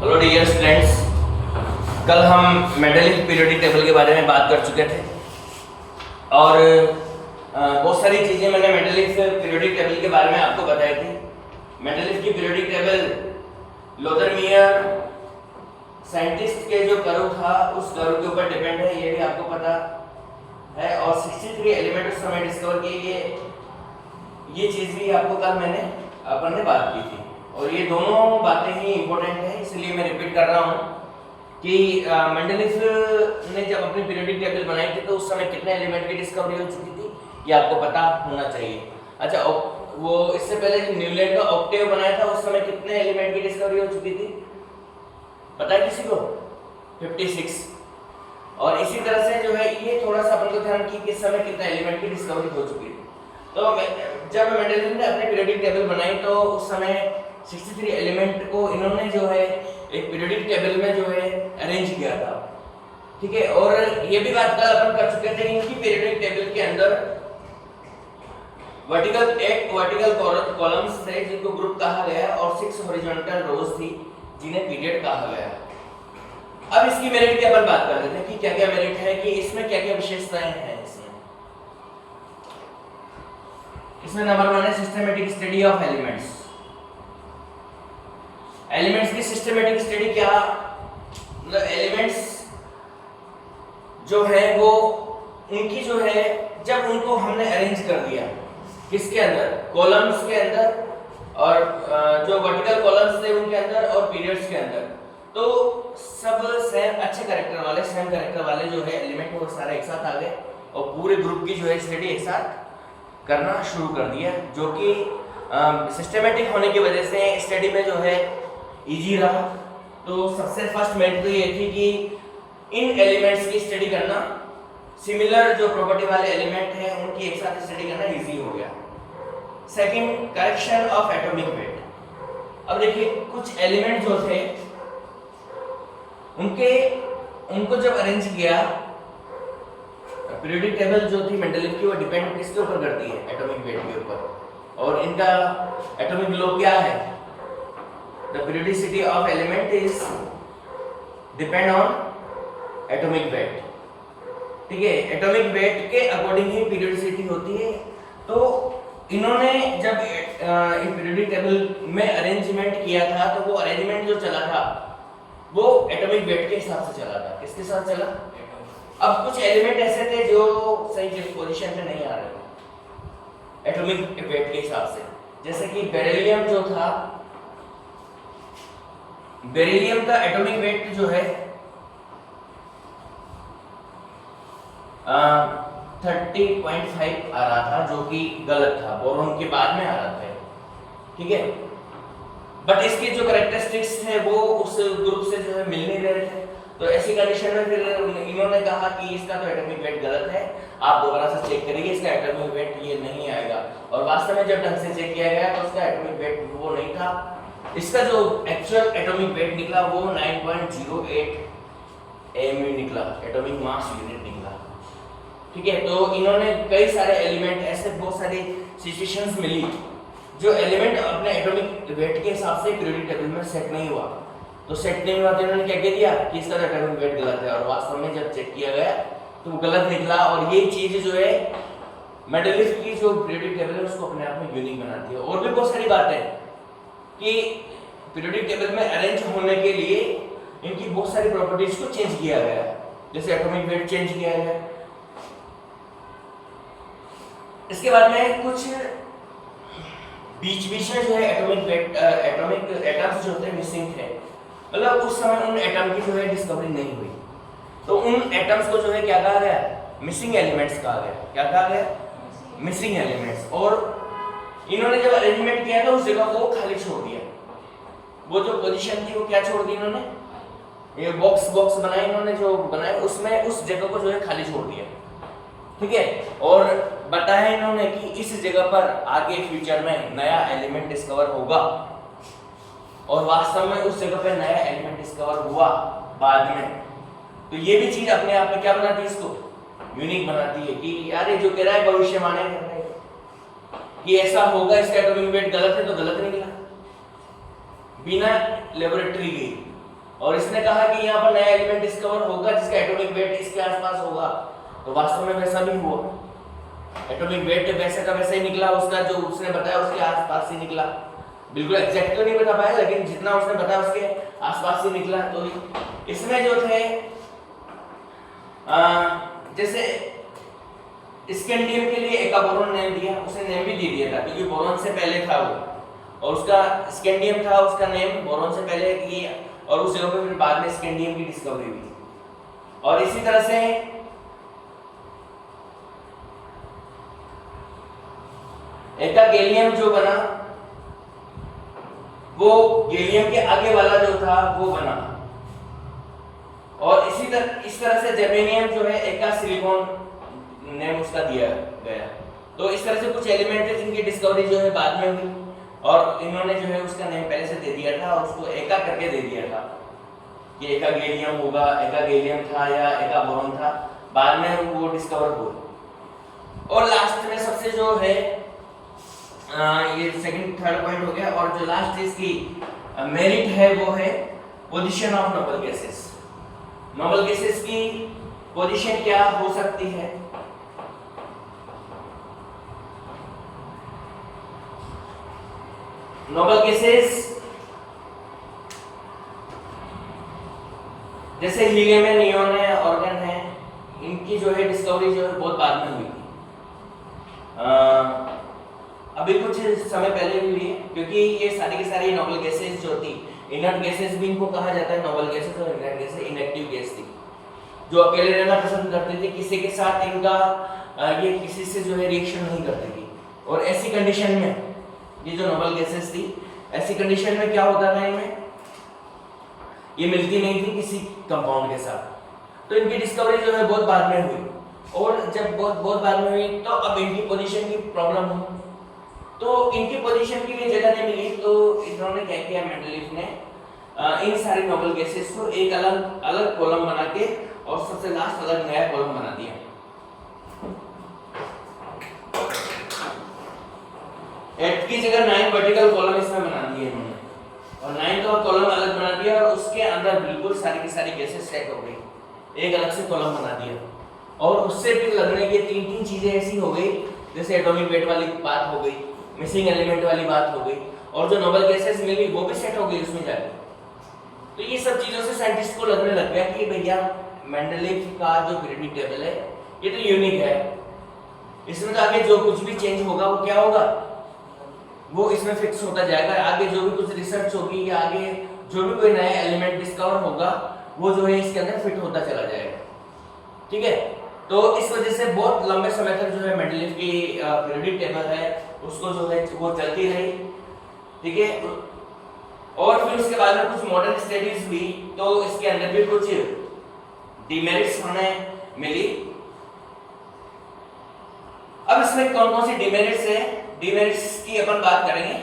Hello dear students, कल हम Mendeleev periodic table के बारे में बात कर चुके थे और बहुत सारी चीज़ें मैंने मेंडेलिव पीरियोडिक टेबल के बारे में आपको बताई थी। मेंडेलिव की पीरियोडिक टेबल लोदरमियर साइंटिस्ट के जो कर्व था उस कर्व के ऊपर डिपेंड है, ये भी आपको पता है। और 63 एलिमेंट उस समय डिस्कवर किए, ये चीज़ भी आपको कल अपन ने बात की थी और ये दोनों बातें ही इंपॉर्टेंट है, इसलिए मैं रिपीट कर रहा हूँ कि मेंडेलिव ने जब अपनी पीरियोडिक टेबल बनाई थी तो उस समय कितने एलिमेंट की डिस्कवरी हो चुकी थी ये आपको पता होना चाहिए। अच्छा, वो इससे पहले जो न्यूलैंड का ऑक्टेव बनाया था उस समय कितने एलिमेंट की डिस्कवरी हो चुकी थी, पता है किसी को? 56। और इसी तरह से जो है ये थोड़ा सा अपन को ध्यान की किस समय कितने एलिमेंट की डिस्कवरी हो चुकी थी। तो जब मेंडेलिव ने अपनी पीरियोडिक टेबल बनाई तो उस समय 63 एलिमेंट को इन्होंने जो है एक पीरियोडिक टेबल में जो है अरेंज किया था, ठीक है। और ये भी बात कल अपन कर चुके थे, इनकी पीरियोडिक टेबल के अंदर वर्टिकल कॉलम्स थे जिनको ग्रुप कहा गया और 6 हॉरिजॉन्टल रोज थी जिन्हें पीरियड कहा गया। अब इसकी मेरिट की अपन बात कर लेते हैं कि क्या क्या मेरिट है, कि इसमें क्या क्या विशेषताएं हैं। इसमें नंबर 1 है systematic study of elements. Elements की सिस्टमैटिक स्टडी क्या, मतलब एलिमेंट्स जो है वो उनकी जो है जब उनको हमने अरेंज कर दिया किसके अंदर, कॉलम्स के अंदर और जो वर्टिकल कॉलम्स थे उनके अंदर और पीरियड्स के अंदर, तो सब सेम अच्छे कैरेक्टर वाले सेम कैरेक्टर वाले जो है एलिमेंट वो सारे एक साथ आ गए और पूरे ग्रुप की जो है स्टडी एक साथ करना शुरू कर दिया, जो कि सिस्टमैटिक होने की वजह से स्टडी में जो है इजी रहा। तो सबसे फर्स्ट मेरिट तो ये थी कि इन एलिमेंट्स की स्टडी करना, सिमिलर जो प्रॉपर्टी वाले एलिमेंट हैं उनकी एक साथ स्टडी करना इजी हो गया। Second, correction of atomic weight. अब देखिए कुछ एलिमेंट जो थे उनको जब अरेंज किया, पीरियोडिक टेबल जो थी मेंडेलिव की वो डिपेंड किसके ऊपर करती है, एटॉमिक वेट के ऊपर। और इनका एटॉमिक लॉ क्या है, the periodicity of element is depend on atomic weight, ठीक है। एटॉमिक वेट के अकॉर्डिंग ही पीरियोडिसिटी होती है। तो इन्होंने जब पीरियोडिक टेबल में अरेंजमेंट किया था तो वो अरेंजमेंट जो चला था वो एटॉमिक वेट के हिसाब से चला था। किसके साथ चला? अब कुछ एलिमेंट ऐसे थे जो सही पोजीशन पे नहीं आ रहे थे एटॉमिक वेट के हिसाब से, जैसे कि बेरिलियम जो था, बेरिलियम का एटॉमिक वेट जो है 30.5 आ रहा था, जो कि गलत था, बोरॉन के बाद में आ रहा था, ठीक है। बट इसके जो कैरेक्टरिस्टिक्स थे वो उस ग्रुप से जो है मिल नहीं रहे थे, तो ऐसी कंडीशन में फिर इन्होंने कहा कि इसका तो एटॉमिक वेट गलत है, आप दोबारा से चेक करिए, इसका एटॉमिक वेट ये नहीं आएगा। और वास्तव में जब ढंग से चेक किया गया तो उसका एटॉमिक वेट वो नहीं था, इसका जो एक्चुअल एटॉमिक वेट निकला वो 9.08 AMU निकला, एटॉमिक मास यूनिट निकला, ठीक है। तो इन्होंने कई सारे एलिमेंट, ऐसे बहुत सारी सिचुएशंस मिली जो एलिमेंट अपने एटॉमिक वेट के हिसाब से पीरियोडिक टेबल में सेट नहीं हुआ, तो सेट नहीं हुआ तो इन्होंने क्या कह दिया कि इसका एटॉमिक वेट गलत है, और वास्तव में जब चेक किया गया तो वो गलत निकला। और ये चीज जो है मेंडेलिव की जो पीरियोडिक टेबल है उसको अपने आप में यूनिक बनाती है। और भी बहुत सारी बातें हैं कि पीरियोडिक टेबल में अरेंज होने के लिए इनकी बहुत सारी प्रॉपर्टीज को चेंज किया गया, जैसे एटॉमिक वेट चेंज किया गया। इसके बाद में कुछ बीच में जो है एटॉमिक वेट एटॉमिक एटम्स जो होते हैं मिसिंग थे, मतलब उस समय उन एटम की जो है डिस्कवरी नहीं हुई, तो उन एटम्स को जो है क्या कहा गया, मिसिंग एलिमेंट्स कहा गया। क्या कहा गया? Missing elements. और इन्होंने जब अरेंजमेंट किया तो उस जगह को खाली छोड़ दिया, वो जो पोजीशन थी वो क्या छोड़ दी इन्होंने, ये बॉक्स बनाए इन्होंने, जो बनाए उसमें उस जगह को जो है खाली छोड़ दिया, ठीक है। और बताया इन्होंने कि इस जगह पर आगे फ्यूचर में नया एलिमेंट डिस्कवर होगा, और वास्तव में उस जगह पे नया एलिमेंट डिस्कवर हुआ बाद में। तो ये भी चीज अपने आप में क्या बनाती है, इसको यूनिक बनाती है कि यार ये जो कह रहा है भविष्यवाणी कर रहा है कि ऐसा होगा, इसका एटॉमिक वेट गलत है तो गलत निकला बिना लेबोरेटरी के, और इसने कहा कि यहाँ पर नया एलिमेंट डिस्कवर होगा जिसका एटॉमिक वेट इसके आसपास होगा, तो वास्तव में वैसा भी हुआ। एटॉमिक वेट वैसे का वैसे ही निकला, उसका जो उसने बताया उसके आसपास ही निकला। बिल्कुल एग्जैक्ट तो नहीं बता पाया, लेकिन जितना उसने बताया उसके आसपास ही निकला। तो इसमें जो थे जैसे स्कैंडियम के लिए एक बोरॉन नेम दिया, उसने नेम भी दे दिया था क्योंकि बोरॉन से पहले था वो, और उसका स्कैंडियम था, उसका नेम बोरॉन से पहले किया, और उस जगह पे फिर बाद में स्कैंडियम की डिस्कवरी हुई। और इसी तरह से एक गैलियम जो बना वो गैलियम के आगे वाला जो था वो बना, और इस तरह से जर्मेनियम जो है एक का सिलिकॉन नेम उसका दिया गया। तो इस तरह से कुछ एलिमेंट है जिनकी डिस्कवरी जो है बाद में हुई, और इन्होंने जो है उसका नेम पहले से दे दिया था और उसको एका करके दे दिया था कि एका गैलियम होगा, एका गैलियम था या एका बोरॉन था, बाद में वो डिस्कवर हुआ। और लास्ट में सबसे जो है ये सेकंड थर्ड पॉइंट हो गया, और जो लास्ट इसकी मेरिट है वो है position of noble gases. Noble gases की पोजीशन क्या हो सकती है? नोबल गैसेस जैसे हीलियम है, नियोन है, ऑर्गन है, इनकी जो है डिस्कवरी जो है बहुत बाद में हुई थी। अभी कुछ समय पहले भी हुई है, क्योंकि ये सारी की सारी नोबल गैसेस जो थी, इनर्ट गैसेस भी इनको कहा जाता है नोबल गैसेस, और इनर्ट गैसेस इनएक्टिव गैस थी जो अकेले रहना पसंद करती थी, किसी के साथ इनका ये किसी से जो है रिएक्शन नहीं करती थी। और ऐसी कंडीशन में ये जो नोबल गैसेस थी, ऐसी कंडीशन में क्या होता था, इनमें ये मिलती नहीं थी किसी कंपाउंड के साथ, तो इनकी डिस्कवरी जो है बहुत बाद में हुई। और जब बहुत बाद में हुई तो अब इनकी पोजीशन की प्रॉब्लम हुई, तो इनकी पोजीशन के लिए जगह नहीं मिली, तो इन्होंने क्या किया, मेंडलीफ ने इन सारी नोबल गैसेस को एक अलग अलग कॉलम बना के और सबसे लास्ट अलग नया कॉलम बना दिया। एट की जगह 9 वर्टिकल कॉलम इसमें बना दिए इन्होंने, और 9 का कॉलम अलग बना दिया, और उसके अंदर बिल्कुल सारी की सारी गैसेस सेट हो गई, एक अलग से कॉलम बना दिया। और उससे फिर लगने की तीन चीजें ऐसी हो गई, जैसे एटॉमिक वेट वाली बात हो गई, मिसिंग एलिमेंट वाली बात हो गई, और जो नोबल गैसेस मिली वो भी सेट हो गई उसमें जाके। तो ये सब चीजों से साइंटिस्ट को लगने लग गया कि भैया मेंडलीफ का जो पीरियोडिक टेबल है ये तो यूनिक है, इसमें तो आगे जो कुछ भी चेंज होगा वो क्या होगा, वो इसमें फिक्स होता जाएगा। आगे जो भी कुछ रिसर्च होगी या आगे जो भी कोई नया एलिमेंट डिस्कवर होगा वो जो है इसके अंदर फिट होता चला जाएगा। ठीक है, तो इस वजह से बहुत लंबे समय तक जो है मेंडलीफ की पीरियोडिक टेबल है उसको जो है वो चलती रही। ठीक है, और फिर उसके बाद में कुछ मॉडर्न स्टडीज हुई, तो इसके अंदर भी कुछ डिमेरिट्स हमें मिली। अब इसमें कौन कौन सी डिमेरिट्स है, डिमेरिट्स की अपन बात करेंगे।